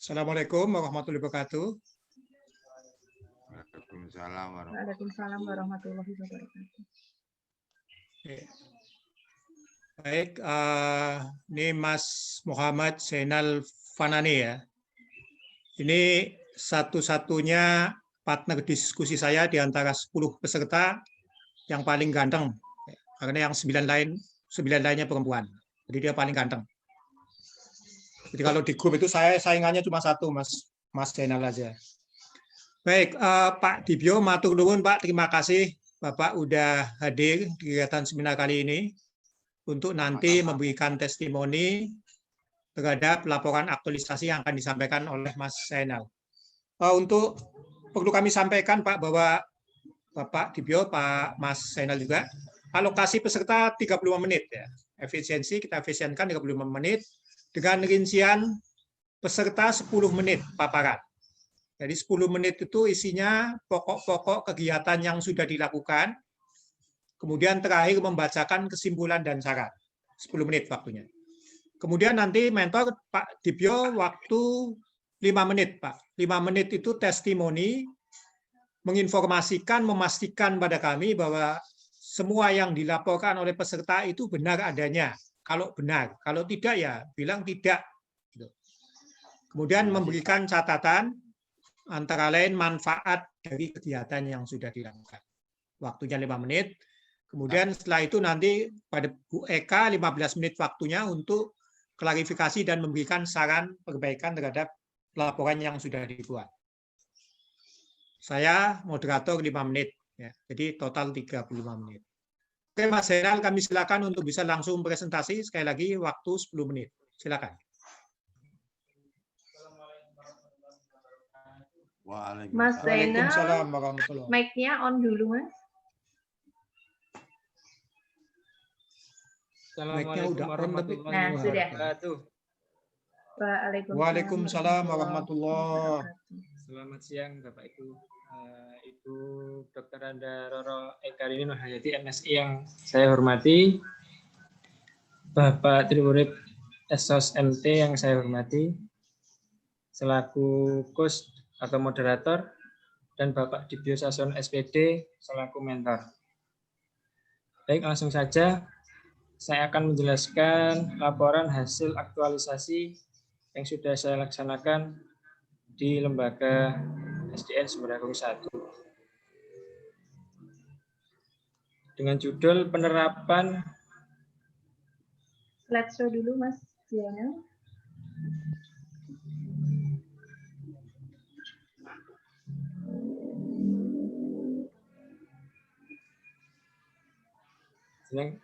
Assalamualaikum warahmatullahi wabarakatuh. Waalaikumsalam warahmatullahi wabarakatuh. Baik, ini Mas Muhammad Zainal Fanani ya. Ini satu-satunya partner diskusi saya di antara 10 peserta yang paling ganteng. Karena yang 9 lainnya perempuan. Jadi dia paling ganteng. Jadi kalau di grup itu saya saingannya cuma satu, Mas Zainal aja. Baik, Pak Dibyo, matur nuwun Pak, terima kasih Bapak udah hadir di kegiatan seminar kali ini untuk nanti memberikan testimoni terhadap laporan aktualisasi yang akan disampaikan oleh Mas Zainal. Untuk perlu kami sampaikan Pak bahwa Bapak Dibyo, Pak Mas Zainal juga, alokasi peserta 35 menit ya. Efisiensi kita efisienkan 35 menit dengan rincian peserta 10 menit paparan. Jadi 10 menit itu isinya pokok-pokok kegiatan yang sudah dilakukan, kemudian terakhir membacakan kesimpulan dan syarat. 10 menit waktunya. Kemudian nanti mentor Pak Dibyo waktu 5 menit, Pak. 5 menit itu testimoni, menginformasikan, memastikan pada kami bahwa semua yang dilaporkan oleh peserta itu benar adanya. Kalau benar, kalau tidak ya bilang tidak. Kemudian memberikan catatan, antara lain manfaat dari kegiatan yang sudah dilakukan. Waktunya 5 menit. Kemudian setelah itu nanti pada Bu Eka 15 menit waktunya untuk klarifikasi dan memberikan saran perbaikan terhadap laporan yang sudah dibuat. Saya moderator 5 menit. Ya, jadi total 35 menit. Oke Mas Zainal, kami silakan untuk bisa langsung presentasi. Sekali lagi waktu 10 menit. Silakan. Mas Zainal, warahmatullahi. mic-nya on dulu, Mas. Assalamualaikum warahmatullahi wabarakatuh. Waalaikumsalam warahmatullahi wabarakatuh. Selamat siang Bapak Ibu. Ibu Dr. Anda Roro Ekarini Nurhayati MSI yang saya hormati. Bapak Triurip Esos MT yang saya hormati. Selaku host atau moderator, dan Bapak Dibyo Sasono SPD selaku mentor. Baik, langsung saja saya akan menjelaskan laporan hasil aktualisasi yang sudah saya laksanakan di lembaga SDN Sumber 1 dengan judul penerapan. Slideshow dulu Mas Zainal.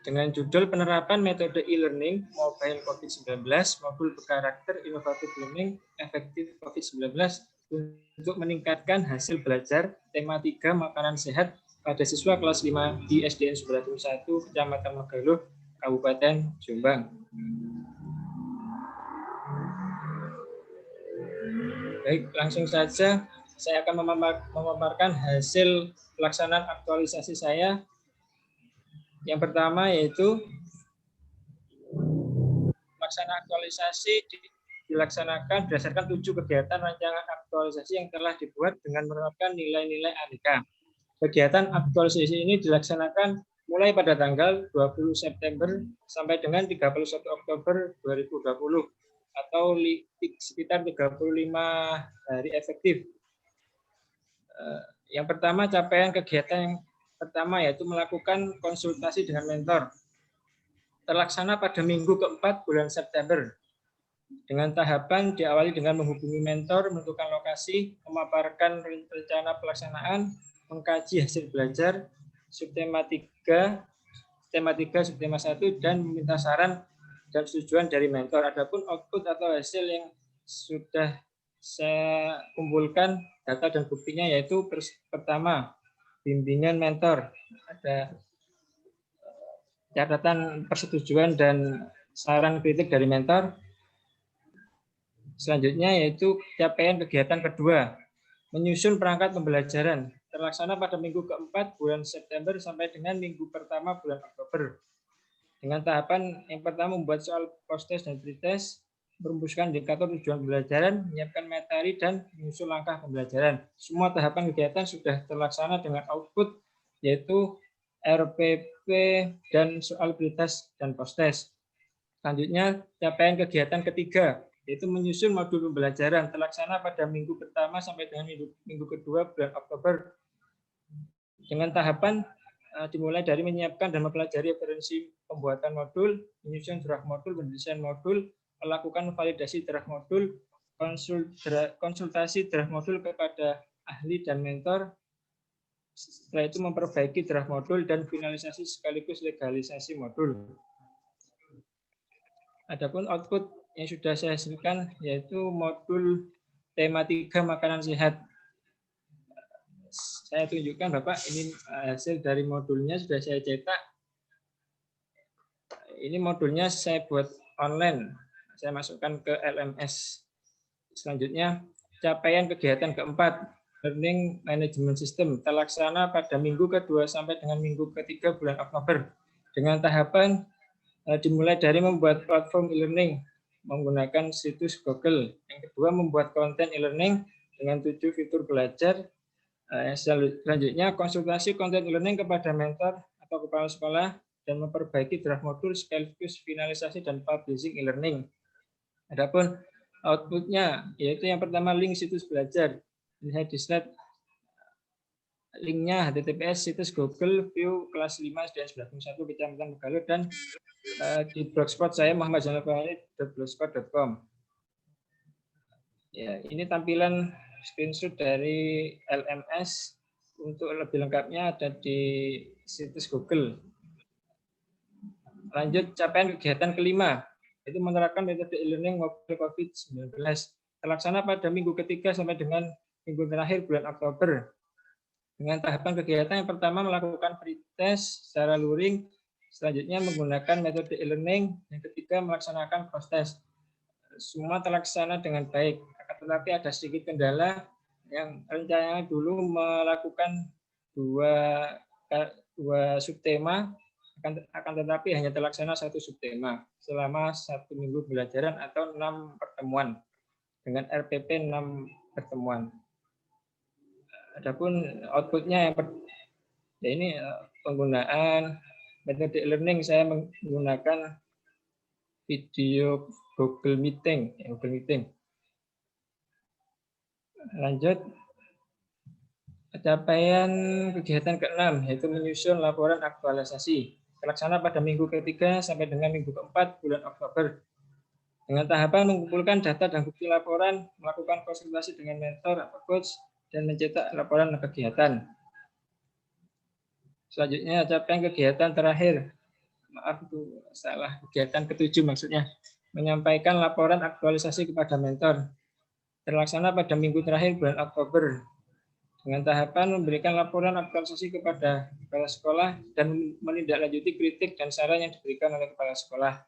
Dengan judul penerapan metode e-learning mobile COVID-19 modul berkarakter inovatif learning efektif COVID-19 untuk meningkatkan hasil belajar tema 3 makanan sehat pada siswa kelas 5 di SDN Sumber 1 Kecamatan Magaluh, Kabupaten Jombang. Baik, langsung saja saya akan memaparkan hasil pelaksanaan aktualisasi saya. Yang pertama yaitu pelaksanaan aktualisasi dilaksanakan berdasarkan 7 kegiatan rancangan aktualisasi yang telah dibuat dengan menerapkan nilai-nilai ANIKA. Kegiatan aktualisasi ini dilaksanakan mulai pada tanggal 20 September sampai dengan 31 Oktober 2020 atau sekitar 35 hari efektif. Yang pertama, capaian kegiatan yang pertama yaitu melakukan konsultasi dengan mentor. Terlaksana pada minggu keempat bulan September. Dengan tahapan diawali dengan menghubungi mentor, menentukan lokasi, memaparkan rencana pelaksanaan, mengkaji hasil belajar, subtema 3, subtema 1, dan meminta saran dan setujuan dari mentor. Adapun output atau hasil yang sudah saya kumpulkan data dan buktinya yaitu pertama, bimbingan mentor, ada catatan persetujuan dan saran kritik dari mentor. Selanjutnya yaitu capaian kegiatan kedua, menyusun perangkat pembelajaran, terlaksana pada minggu keempat bulan September sampai dengan minggu pertama bulan Oktober. Dengan tahapan yang pertama membuat soal post-test dan pretest, merumuskan indikator tujuan pembelajaran, menyiapkan materi, dan menyusun langkah pembelajaran. Semua tahapan kegiatan sudah terlaksana dengan output, yaitu RPP dan soal pretest dan post-test. Selanjutnya, capaian kegiatan ketiga, yaitu menyusun modul pembelajaran, terlaksana pada minggu pertama sampai dengan minggu kedua bulan Oktober. Dengan tahapan dimulai dari menyiapkan dan mempelajari referensi pembuatan modul, menyusun draft modul, mendesain modul, melakukan validasi draft modul, konsultasi draft modul kepada ahli dan mentor, setelah itu memperbaiki draft modul dan finalisasi sekaligus legalisasi modul. Adapun output yang sudah saya hasilkan yaitu modul tema 3 makanan sehat. Saya tunjukkan Bapak, ini hasil dari modulnya sudah saya cetak. Ini modulnya saya buat online. Saya masukkan ke LMS. Selanjutnya, capaian kegiatan keempat, Learning Management System, terlaksana pada minggu kedua sampai dengan minggu ketiga bulan Oktober. Dengan tahapan dimulai dari membuat platform e-learning menggunakan situs Google. Yang kedua, membuat konten e-learning dengan 7 fitur belajar. Selanjutnya, konsultasi konten e-learning kepada mentor atau kepala sekolah dan memperbaiki draft modul sekaligus finalisasi dan publishing e-learning. Adapun outputnya, yaitu yang pertama link situs belajar. Ini saya di slide linknya https situs Google View kelas 5 SDN 91 Kecamatan Megalur, dan di blogspot saya muhammadzainalfahmi.blogspot.com. Ya, ini tampilan screenshot dari LMS. Untuk lebih lengkapnya ada di situs Google. Lanjut, capaian kegiatan kelima, itu menerapkan metode e-learning mobile COVID-19. Terlaksana pada minggu ketiga sampai dengan minggu terakhir bulan Oktober. Dengan tahapan kegiatan yang pertama melakukan pretest secara luring, selanjutnya menggunakan metode e-learning, yang ketiga melaksanakan post-test. Semua terlaksana dengan baik, tetapi ada sedikit kendala yang rencananya dulu melakukan dua subtema, akan tetapi hanya terlaksana satu subtema selama 1 minggu pembelajaran atau 6 pertemuan dengan RPP 6 pertemuan. Adapun outputnya ya ini penggunaan metode e-learning, saya menggunakan video Google Meeting. Lanjut, capaian kegiatan ke-6 yaitu menyusun laporan aktualisasi. Terlaksana pada minggu ketiga sampai dengan minggu keempat bulan Oktober. Dengan tahapan mengumpulkan data dan bukti laporan, melakukan konsultasi dengan mentor atau coach, dan mencetak laporan kegiatan. Selanjutnya capaian kegiatan terakhir. Maaf, itu salah, kegiatan ke-7 maksudnya. Menyampaikan laporan aktualisasi kepada mentor. Terlaksana pada minggu terakhir bulan Oktober. Dengan tahapan memberikan laporan aktualisasi kepada kepala sekolah dan menindaklanjuti kritik dan saran yang diberikan oleh kepala sekolah.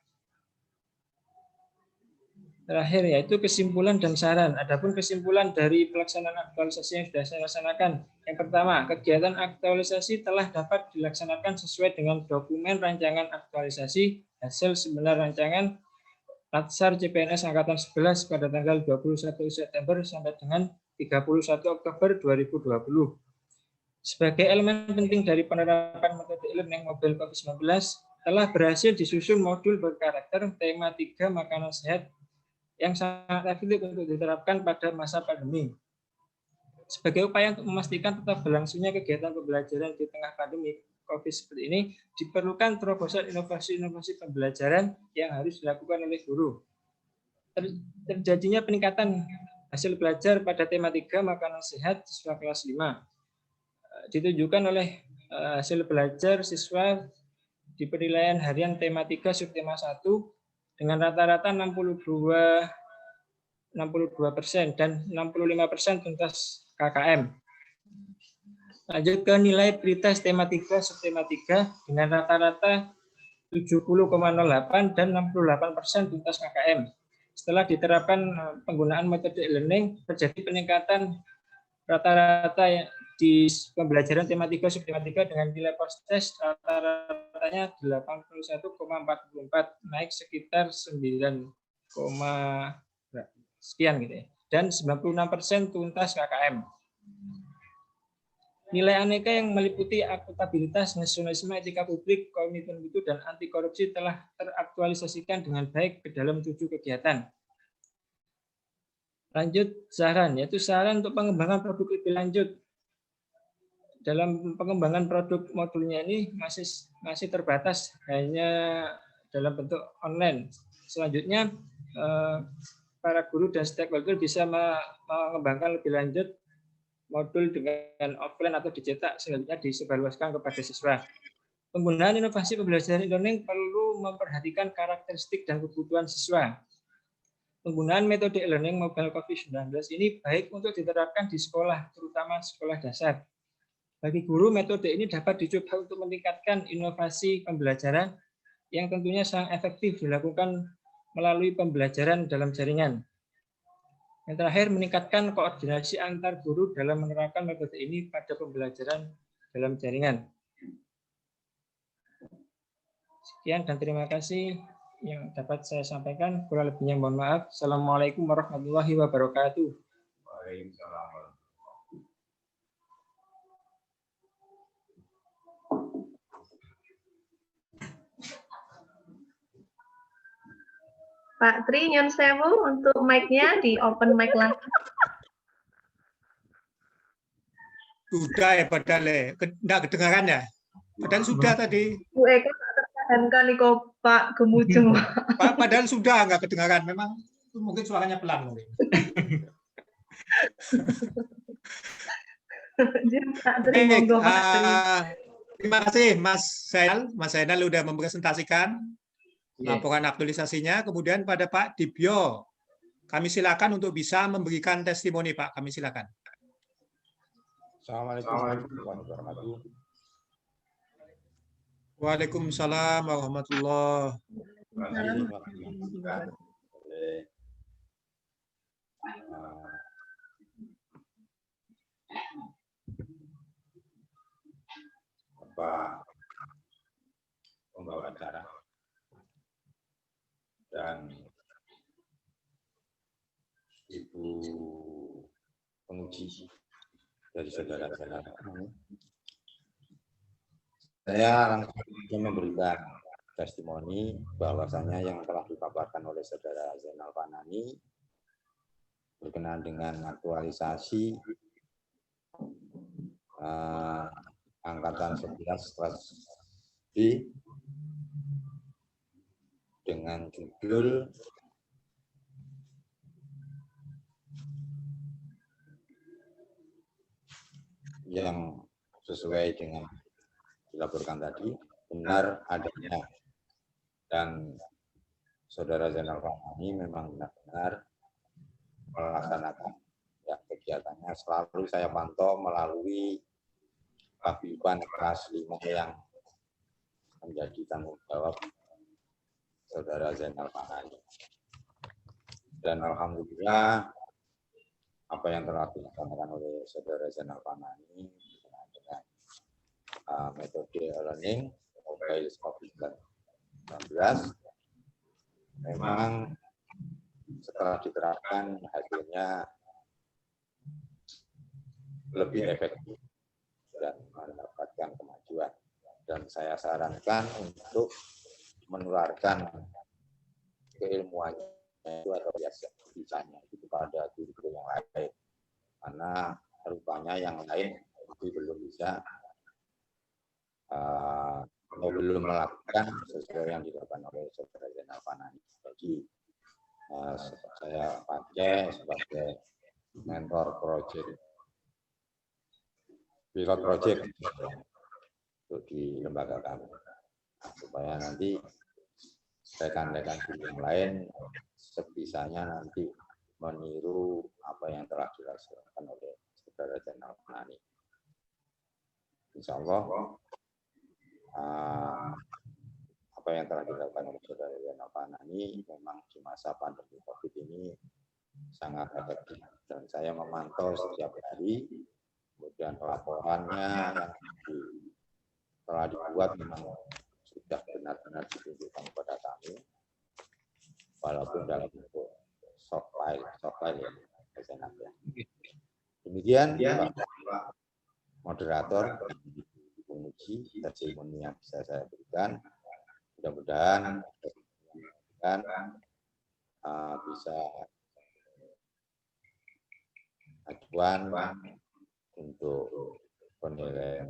Terakhir yaitu kesimpulan dan saran. Adapun kesimpulan dari pelaksanaan aktualisasi yang sudah saya laksanakan. Yang pertama, kegiatan aktualisasi telah dapat dilaksanakan sesuai dengan dokumen rancangan aktualisasi hasil seminar rancangan Latsar CPNS Angkatan 11 pada tanggal 21 September sampai dengan 31 Oktober 2020. Sebagai elemen penting dari penerapan metode e-learning mobile COVID-19, telah berhasil disusun modul berkarakter tema 3 makanan sehat yang sangat efektif untuk diterapkan pada masa pandemi. Sebagai upaya untuk memastikan tetap berlangsungnya kegiatan pembelajaran di tengah pandemi COVID seperti ini, diperlukan terobosan inovasi-inovasi pembelajaran yang harus dilakukan oleh guru. Terjadinya peningkatan hasil belajar pada tema 3 makanan sehat siswa kelas 5 ditunjukkan oleh hasil belajar siswa di penilaian harian tema 3 subtema 1 dengan rata-rata 62% dan 65% tuntas KKM. Lanjut ke nilai pretest tema 3 subtema 3 dengan rata-rata 70,08 dan 68% tuntas KKM. Setelah diterapkan penggunaan metode e-learning, terjadi peningkatan rata-rata di pembelajaran tema 3 subtema 3 dengan nilai post-test rata-ratanya 81,44, naik sekitar 9 sekian gitu ya. Dan 96% tuntas KKM. Nilai aneka yang meliputi akuntabilitas, nasionalisme, etika publik, komitmen mutu, dan anti korupsi telah teraktualisasikan dengan baik ke dalam 7 kegiatan. Lanjut saran, yaitu saran untuk pengembangan produk lebih lanjut. Dalam pengembangan produk modulnya ini masih terbatas hanya dalam bentuk online. Selanjutnya para guru dan stakeholder bisa mengembangkan lebih lanjut modul dengan offline atau dicetak, selanjutnya disebarluaskan kepada siswa. Penggunaan inovasi pembelajaran e-learning perlu memperhatikan karakteristik dan kebutuhan siswa. Penggunaan metode e-learning mobile COVID-19 ini baik untuk diterapkan di sekolah, terutama sekolah dasar. Bagi guru, metode ini dapat dicoba untuk meningkatkan inovasi pembelajaran yang tentunya sangat efektif dilakukan melalui pembelajaran dalam jaringan. Yang terakhir, meningkatkan koordinasi antar guru dalam menerapkan metode ini pada pembelajaran dalam jaringan. Sekian dan terima kasih yang dapat saya sampaikan. Kurang lebihnya mohon maaf. Assalamualaikum warahmatullahi wabarakatuh. Waalaikumsalam. Pak Tri, nyun sewu untuk mic-nya di open mic lagi. Sudah ya padahal ya. Enggak kedengaran ya? Padahal sudah tadi. Bu Eka tak tertahankan nih kok Pak Gemujung. Padahal sudah enggak kedengaran. Memang mungkin suaranya pelan mungkin. Pak Tri, monggo Pak Tri. Terima kasih Mas Zainal. Mas Zainal sudah mempresentasikan laporan aktualisasinya. Kemudian pada Pak Dibyo, kami silakan untuk bisa memberikan testimoni Pak. Kami silakan. Assalamualaikum warahmatullahi wabarakatuh. Waalaikumsalam warahmatullahi Wabarakatuh. Bapak pembawa acara dan Ibu penguji dari saudara-saudara. Saya langsung memberikan testimoni bahwasanya yang telah dipaparkan oleh saudara Zainal Fanani berkenaan dengan aktualisasi angkatan 11 kelas B dengan judul yang sesuai dengan dilaporkan tadi, benar adanya, dan saudara Zainal Fanani memang benar-benar melaksanakan ya, kegiatannya. Selalu saya pantau melalui paguyuban kelas 5 yang menjadi tanggung jawab saudara Zainal Fanani. Dan alhamdulillah apa yang telah dilaksanakan oleh saudara Zainal Fanani dengan metode learning mobile COVID-19 memang setelah diterapkan hasilnya lebih efektif dan mendapatkan kemajuan. Dan saya sarankan untuk menularkan keilmuannya itu atau biasanya itu kepada guru-guru yang lain, karena rupanya yang lain itu belum bisa atau belum melakukan sesuai yang dilakukan oleh saudara Zainal Fanani. Jadi saya pakai sebagai mentor pilot project untuk di lembaga kami, supaya nanti rekan-rekan yang lain sebisanya nanti meniru apa yang telah dilaksanakan oleh saudara Zainal Fanani. Insya Allah apa yang telah dilakukan oleh saudara Zainal Fanani memang di masa pandemi COVID ini sangat efektif, dan saya memantau setiap hari. Kemudian laporannya yang telah dibuat memang sudah benar-benar ditunjukkan kepada kami. walaupun dalam bentuk soft file ya, Senat ya. Demikian Pak Moderator, menguji testimoni yang bisa saya berikan. Mudah-mudahan bisa acuan untuk penilaian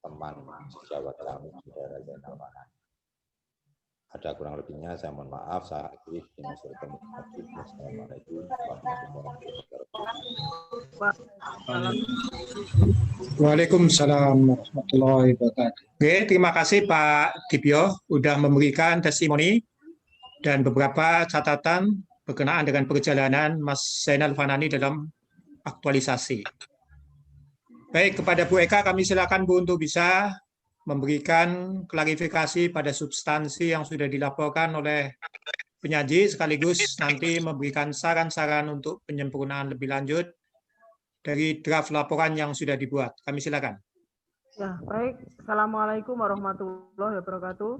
teman sejawat kami, Saudara Zainal Fanani. Ada kurang lebihnya, saya mohon maaf. Saya akhiri dengan bertemu lagi. Assalamualaikum warahmatullahi wabarakatuh. Waalaikumsalam warahmatullahi wabarakatuh. Oke, terima kasih Pak Dibyo sudah memberikan testimoni dan beberapa catatan berkenaan dengan perjalanan Mas Zainal Fanani dalam aktualisasi. Baik, kepada Bu Eka kami silakan Bu untuk bisa memberikan klarifikasi pada substansi yang sudah dilaporkan oleh penyaji, sekaligus nanti memberikan saran-saran untuk penyempurnaan lebih lanjut dari draft laporan yang sudah dibuat. Kami silakan. Ya, baik. Assalamualaikum warahmatullahi wabarakatuh.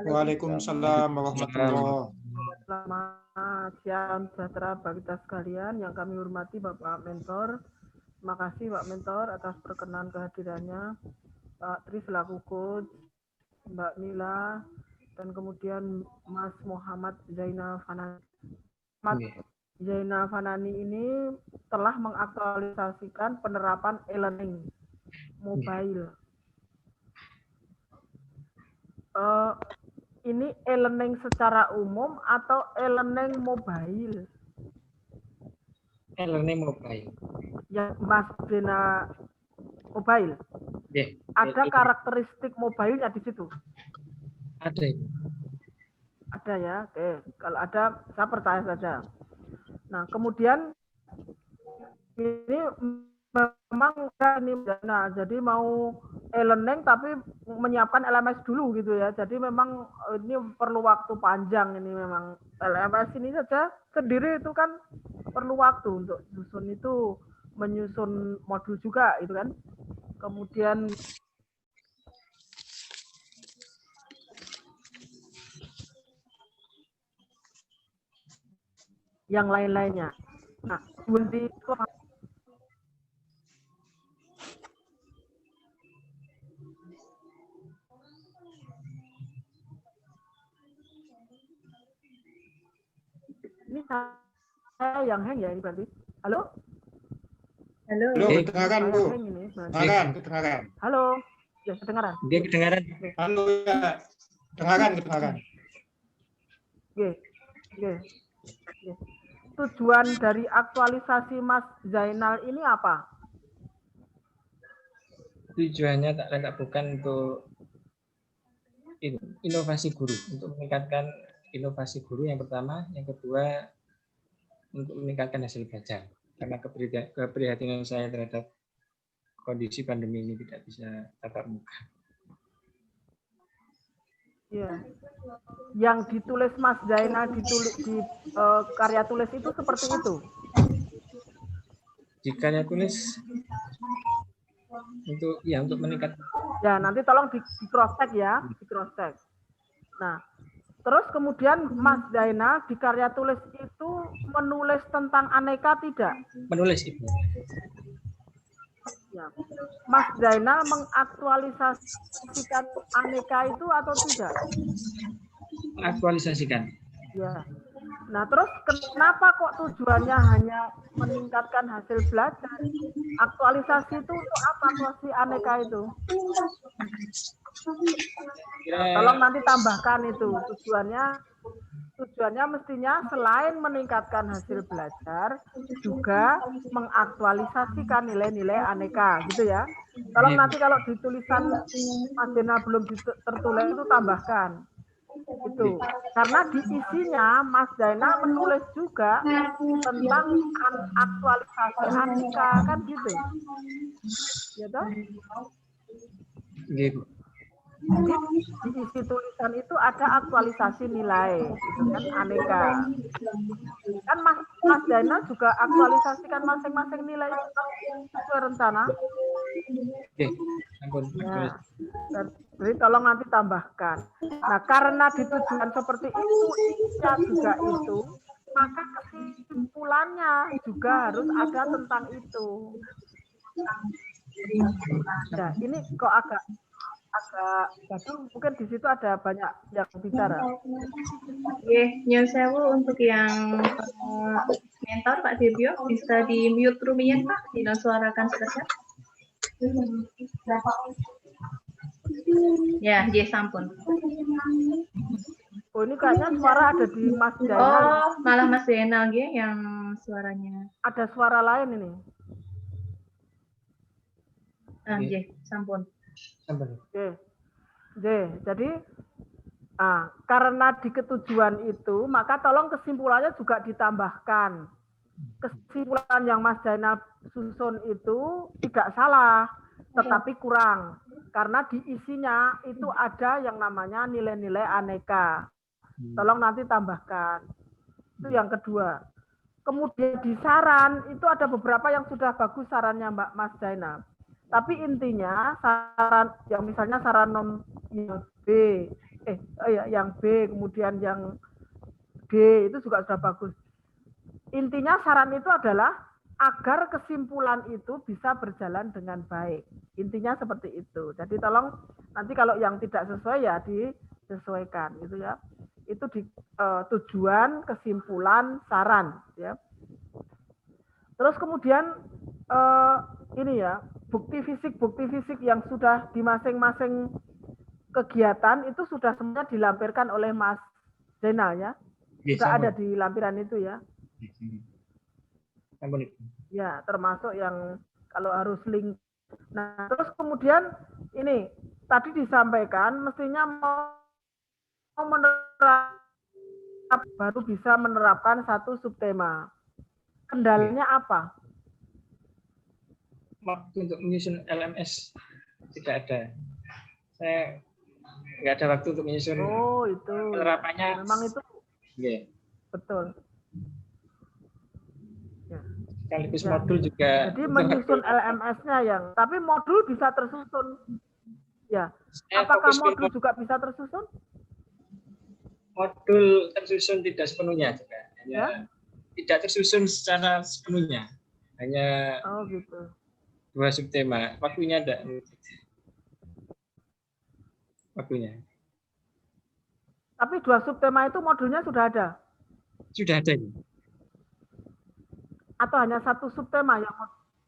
Waalaikumsalam warahmatullahi wabarakatuh. Selamat siang sejahtera bagi kita sekalian yang kami hormati Bapak Mentor. Terima kasih Pak Mentor atas perkenan kehadirannya. Pak Tri selaku coach, Mbak Mila, dan kemudian Mas Muhammad Zainal Fanani. Mas Zainal Fanani ini telah mengaktualisasikan penerapan e-learning mobile. Ini e-learning secara umum atau e-learning mobile? E-learning mobile. Ya, Mas Zainal mobile. Yeah. Ada karakteristik mobilenya di situ? Ada. Ada ya, oke. Kalau ada, saya percaya saja. Nah, kemudian ini memang ini, nah, jadi mau e-learning tapi menyiapkan LMS dulu gitu ya. Jadi memang ini perlu waktu panjang ini memang. LMS ini saja sendiri itu kan perlu waktu untuk menyusun modul juga itu kan. Kemudian yang lain-lainnya. Nah, ini saya yang hang ya ini berarti. Halo? Halo. Halo, kedengaran Bu. Kedengaran. Halo, ya kedengaran. Dia kedengaran. Halo ya, kedengaran. Oke. Tujuan dari aktualisasi Mas Zainal ini apa? Tujuannya tak bukan untuk inovasi guru, untuk meningkatkan inovasi guru yang pertama, yang kedua untuk meningkatkan hasil belajar. Karena keprihatinan saya terhadap kondisi pandemi ini tidak bisa tatap muka. Ya. Yang ditulis Mas Zainal di karya tulis itu seperti itu. Di karya tulis untuk meningkat. Ya, nanti tolong di cross check ya, di cross check. Nah, terus kemudian Mas Zainal di karya tulis itu menulis tentang aneka tidak? Menulis Ibu. Ya. Mas Zainal mengaktualisasikan aneka itu atau tidak? Mengaktualisasikan. Ya. Nah, terus kenapa kok tujuannya hanya meningkatkan hasil belajar? Aktualisasi itu untuk apa aktualisasi aneka itu? Tolong nanti tambahkan itu tujuannya mestinya selain meningkatkan hasil belajar juga mengaktualisasikan nilai-nilai aneka gitu ya. Tolong nanti kalau di tulisan Mas Zainal belum tertulis itu tambahkan itu karena di isinya Mas Zainal menulis juga tentang aktualisasi aneka kan gitu ya toh? Gitu. Jadi di isi tulisan itu ada aktualisasi nilai, gitu kan, aneka. Kan Mas Zainal juga aktualisasikan masing-masing nilai itu sesuai rencana. Oke, ampun. Ya. Jadi tolong nanti tambahkan. Nah, karena di tujuan seperti itu, isinya juga itu, maka kesimpulannya juga harus ada tentang itu. Nah, ini kok agak gaduh, mungkin di situ ada banyak yang bicara. Oke, nyun sewu untuk yang mentor Pak Debio, bisa di mute room-nya Pak, dinosuarakan saja. Ya, J sampun. Oh, ini kayaknya suara ada di Mas Jainal. Oh, malah Mas Zainal G yang suaranya. Ada suara lain ini. J sampun. Oke. Jadi karena di ketujuan itu, maka tolong kesimpulannya juga ditambahkan. Kesimpulan yang Mas Jainal susun itu tidak salah, tetapi kurang. Karena di isinya itu ada yang namanya nilai-nilai aneka. Tolong nanti tambahkan. Itu yang kedua. Kemudian di saran, itu ada beberapa yang sudah bagus sarannya Mbak Mas Jainal. Tapi intinya saran yang misalnya saran yang B, yang B, kemudian yang D itu juga sudah bagus. Intinya saran itu adalah agar kesimpulan itu bisa berjalan dengan baik. Intinya seperti itu. Jadi tolong nanti kalau yang tidak sesuai ya disesuaikan gitu ya. Itu di tujuan, kesimpulan, saran ya. Terus kemudian ini ya, bukti fisik yang sudah di masing-masing kegiatan itu sudah semuanya dilampirkan oleh Mas Zainal ya. Sudah ada di lampiran itu ya. Ya, termasuk yang kalau harus link. Nah, terus kemudian ini tadi disampaikan mestinya mau baru bisa menerapkan satu subtema. Kendalanya apa? Waktu untuk menyusun LMS tidak ada. Saya nggak ada waktu untuk menyusun. Oh, itu. Penerapannya. Memang itu. Yeah. Betul. Ya. Sekaligus modul juga. Jadi menyusun LMS-nya yang, tapi modul bisa tersusun. Ya. Apakah modul juga bisa tersusun? Modul tersusun tidak sepenuhnya juga. Hanya ya? Tidak tersusun secara sepenuhnya. Hanya gitu. 2 subtema. Waktunya ada. Waktunya. Tapi 2 subtema itu modulnya sudah ada? Sudah ada. Atau hanya 1 subtema yang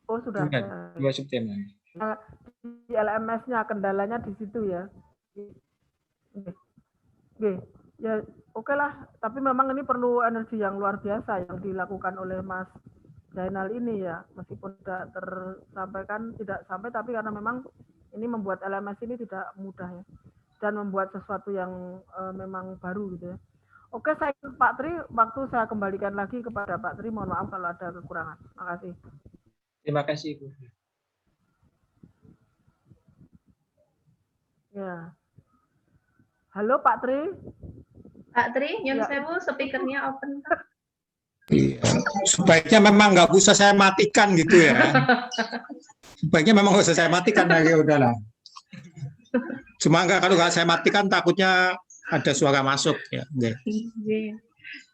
sudah ada. 2 subtema. Di LMS-nya kendalanya di situ ya. Oke. Ya, oke lah. Tapi memang ini perlu energi yang luar biasa yang dilakukan oleh Mas Zainal ini ya. Meskipun tidak tersampaikan, tidak sampai, tapi karena memang ini membuat LMS ini tidak mudah ya. Dan membuat sesuatu yang memang baru gitu ya. Oke, saya Pak Tri, waktu saya kembalikan lagi kepada Pak Tri. Mohon maaf kalau ada kekurangan. Terima kasih. Terima kasih, Bu. Ya. Halo Pak Tri. Pak Tri, nyun sewu, speakernya open. Iya. Sebaiknya memang nggak usah saya matikan gitu ya. Sebaiknya memang nggak usah saya matikan lagi, udahlah. Cuma kalau nggak saya matikan takutnya ada suara masuk ya.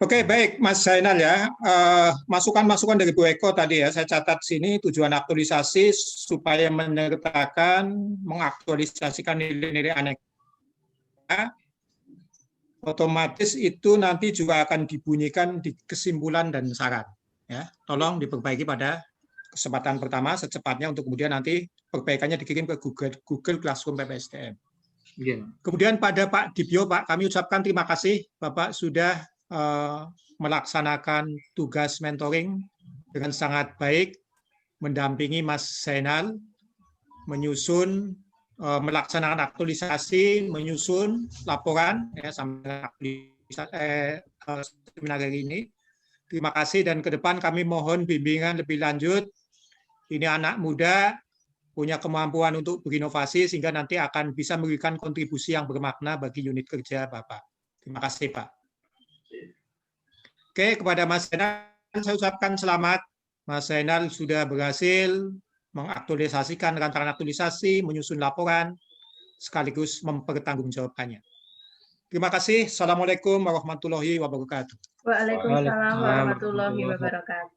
Oke, baik Mas Zainal ya. Masukan-masukan dari Bu Eko tadi ya, saya catat sini tujuan aktualisasi supaya menyertakan, mengaktualisasikan nilai-nilai aneka. Otomatis itu nanti juga akan dibunyikan di kesimpulan dan saran. Ya, tolong diperbaiki pada kesempatan pertama secepatnya untuk kemudian nanti perbaikannya dikirim ke Google Classroom PPSDM. Kemudian pada Pak Dibyo, Pak, kami ucapkan terima kasih Bapak sudah melaksanakan tugas mentoring dengan sangat baik, mendampingi Mas Zainal, menyusun, melaksanakan aktualisasi, menyusun laporan ya, sampai seminar hari ini. Terima kasih dan ke depan kami mohon bimbingan lebih lanjut. Ini anak muda punya kemampuan untuk berinovasi sehingga nanti akan bisa memberikan kontribusi yang bermakna bagi unit kerja Bapak. Terima kasih Pak. Oke, kepada Mas Zainal saya ucapkan selamat. Mas Zainal sudah berhasil mengaktualisasikan rancangan aktualisasi, menyusun laporan, sekaligus mempertanggungjawabkannya. Terima kasih. Assalamualaikum warahmatullahi wabarakatuh. Waalaikumsalam Waalaikumsalam warahmatullahi wabarakatuh.